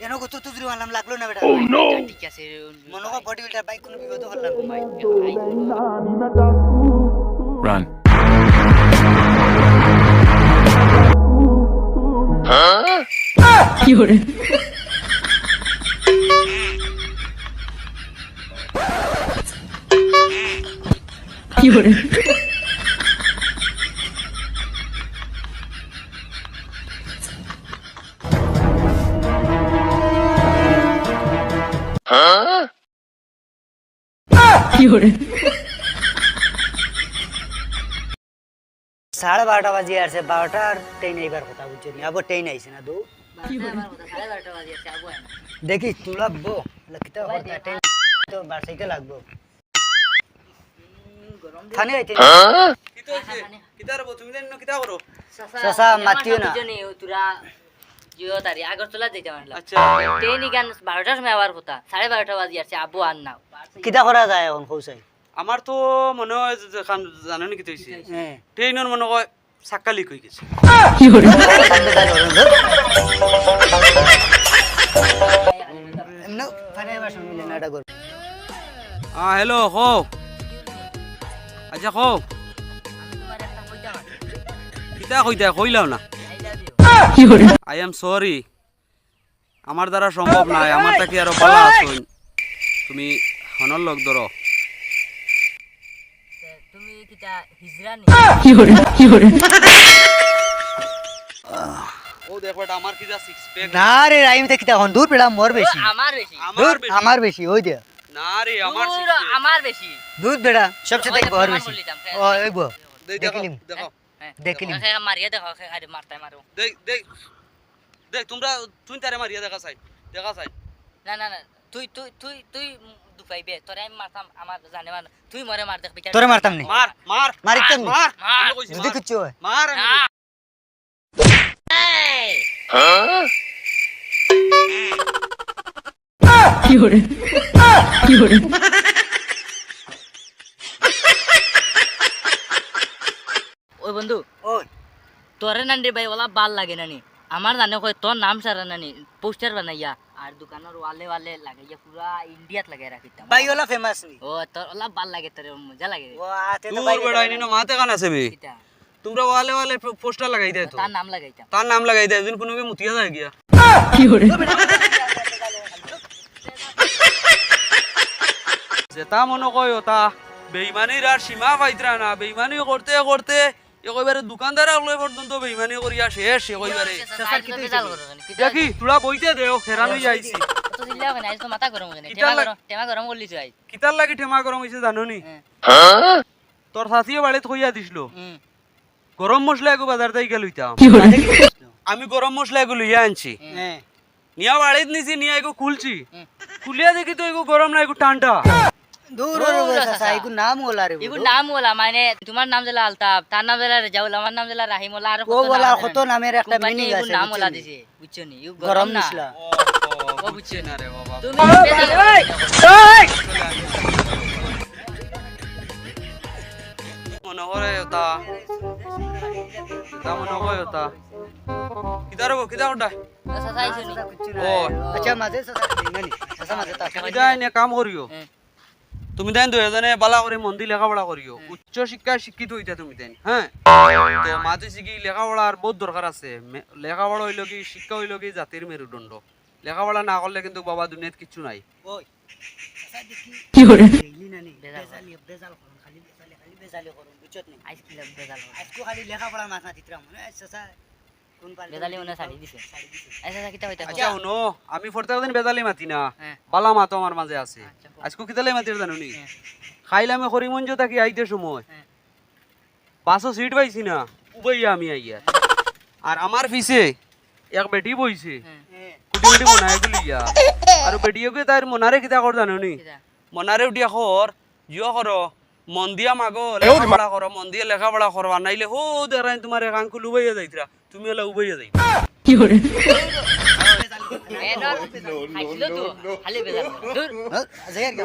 এনো কত তুজরি মারলাম লাগলো না বেটা ঠিক আছে মনে কর বডি বিল্ডার বাইক কোনো বিপদ করলাম Run. সাড়ে 12টা বাজে আসছে 12টার ট্রেন এইবার কথা বুঝছো নি আবার ট্রেন আইছে না দু দেখি তুই লাগবো কিতা কথা ট্রেন তো বাসাইতে লাগবো খানি আইতে কিতো হইছে কিতা রব তুমি জানো কিতা করো সাসা মাতিও না তোরা জিও তারি আগরতলা যেতে মানলা আচ্ছা ট্রেন গান 12টার সময় আবার কথা 12:30 বাজে আসছে আবু আর না কিতা করা যায় এখন কৌসাই আমার তো মনে হয় যে খান জানো নি কিতো হইছে হ্যাঁ ট্রেনের মনে হয় চাক্কা লিক হই গেছে এমন ফানে এবার শুনলে না এটা কর হ্যালো কো আচ্ছা কো কিতা কইতা কইলাও না আই এম সরি আমার দ্বারা সম্ভব নাই আমার তাকে আরো ভালো আছুন তুমি হনর লোক ধরো তুমি কিটা হিজরা নি ও দেখো এটা আমার কি যা সিক্স প্যাক না রে রাইম তে কিতা এখন দূর পেড়া মোর বেশি আমার বেশি আমার বেশি ওই দে না রে আমার দূর, six pack। আমার বেশি দুধ বেড়া সবচেয়ে থেকে বড় বেশি ও এইবো দেখো দেখিলিম দেখো দেখিলিম মারিয়া দেখো আরে মারতাই মারো দেখ দেখ দেখ তোমরা তুই তারে মারিয়া দেখা চাই না না না তুই তুই তুই তুই দুপাইবে তোরে আমি মারতাম আমার জানে মান তুই মরে মার দেখ বিচার তোরে মারতাম নি মার মার মারিতাম নি মার মার। আমি কইছি যদি মার। কিচ্ছু হয় মার আমি কইছি। ওই বন্ধু ওই তোরে নান্ডি ভাই ওলা বাল লাগে নানি আমার জানে কই তোর নাম সারা নানি পোস্টার বানাইয়া আর দোকানের ওয়ালে ওয়ালে লাগাইয়া পুরা ইন্ডিয়াত লাগাই রাখিতাম বাইওলা ফেমাস নি ও তোর ওলা বাল লাগে তোরে মজা লাগে ও আতে তো দূর বাই বেড়া ইনি না মাতে কান আছে বে কিটা তোমরা ওয়ালে ওয়ালে পোস্টার লাগাই দেয় তো তার নাম লাগাইতাম তার নাম লাগাই দেয় দিন কোনো কে মুতিয়া যায় গিয়া যেটা মনে কয় ওটা বেইমানির আর সীমা পাইতরা না বেইমানি করতে করতে একবারে দোকানদার আগলে পর্যন্ত বেইমানি করিয়া শেষ একবারে দেখি তোরা বইতে দেও হেরানো যাইছি তো জিল্লা কেন আজ তো মাথা গরম কেন কিটা লাগ- টেমা গরম করলি তুই কিতার লাগি ঠেমা গরম হইছে জানো নি হ্যাঁ। তোর শাশিও বাড়িতে কইয়া দিছিল গরম মশলা এগো বাজার থেকে লইতাম আমি গরম মশলা এগো লইয়া আনছি হ্যাঁ নিয়া বাড়িতে নিছি নিয়া এগো খুলছি খুলিয়া দেখি তো এগো গরম না এগো ঠান্ডা দূর দূর রে আছে, সাসা ইগু নাম ওলা রে এগুলো নাম বলা মানে তোমার নাম জেলা আলতাফ তার নাম জেলা রেজাউল আমার নাম জেলা রাহিমুল্লাহ আর ও বলা কত নামের একটা মিনিং কোম্পানি আছে নাম বুঝছো বলা নি? দিছে বুঝছো নি ইউ গরম গরম না মশলা ও বুঝছে না রে বাবা তুমি মনে করে ওটা তা মনে হয় ওটা কিদার গো কিদা ওটা সাসাইছো নি ও আচ্ছা মাঝে সাসা দিনানি সাসা মাঝে তা তুমি যাই নে কাম করিও তুমি দেন দুজনে বালা করে মন্দির লেখাপড়া করিও উচ্চ শিক্ষায় শিক্ষিত হইতা তুমি দেন হ্যাঁ তো মাঝে শিখি লেখাপড়ার বহুত দরকার আছে লেখাপড়া হইল কি শিক্ষা হইল কি জাতির মেরুদণ্ড লেখাপড়া না করলে কিন্তু বাবা দুনিয়াত কিচ্ছু নাই ওই সাসা দেখি কি করে দিনানি বেজালি বেজাল করুন খালি বেজালি করুন বুঝছত নি আইস কি লাগ বেজাল আজকো খালি লেখাপড়া মাথা দিতরা মনে সাসা কোন পাল বেজালি মনে শাড়ি দিছে আচ্ছা কিটা হইতা আচ্ছা শুনো আমি প্রত্যেক দিন বেজালি মাতি না হ্যাঁ। বালা মাতো আমার মাঝে আছে আচ্ছা, বল। আজকে কিতালে মাতির জানো নি হ্যাঁ। খাইলে আমি হরিমঞ্জ থাকি আইতে সময় হ্যাঁ। পাঁচশো সিট পাইছি না উবাইয়া আমি আইয়া আর আমার পিছে এক বেটি বইছে হ্যাঁ কুটি কুটি মনায় গুলিয়া আর বেটিওকে তার মনারে কিতা কর জানো নি কিটা মনারে উঠিয়া খর জিও করো মন দিয়া মাগো লেখাপড়া করো মন দিয়ে লেখাপড়া করো আর নাইলে হো দেরাই তোমার এক আঙ্কুল উবাইয়া যাইতরা তুমি হলে উবাইয়া যাই এ নর খাইছিল তো খালি বেজাল দূর জায়গা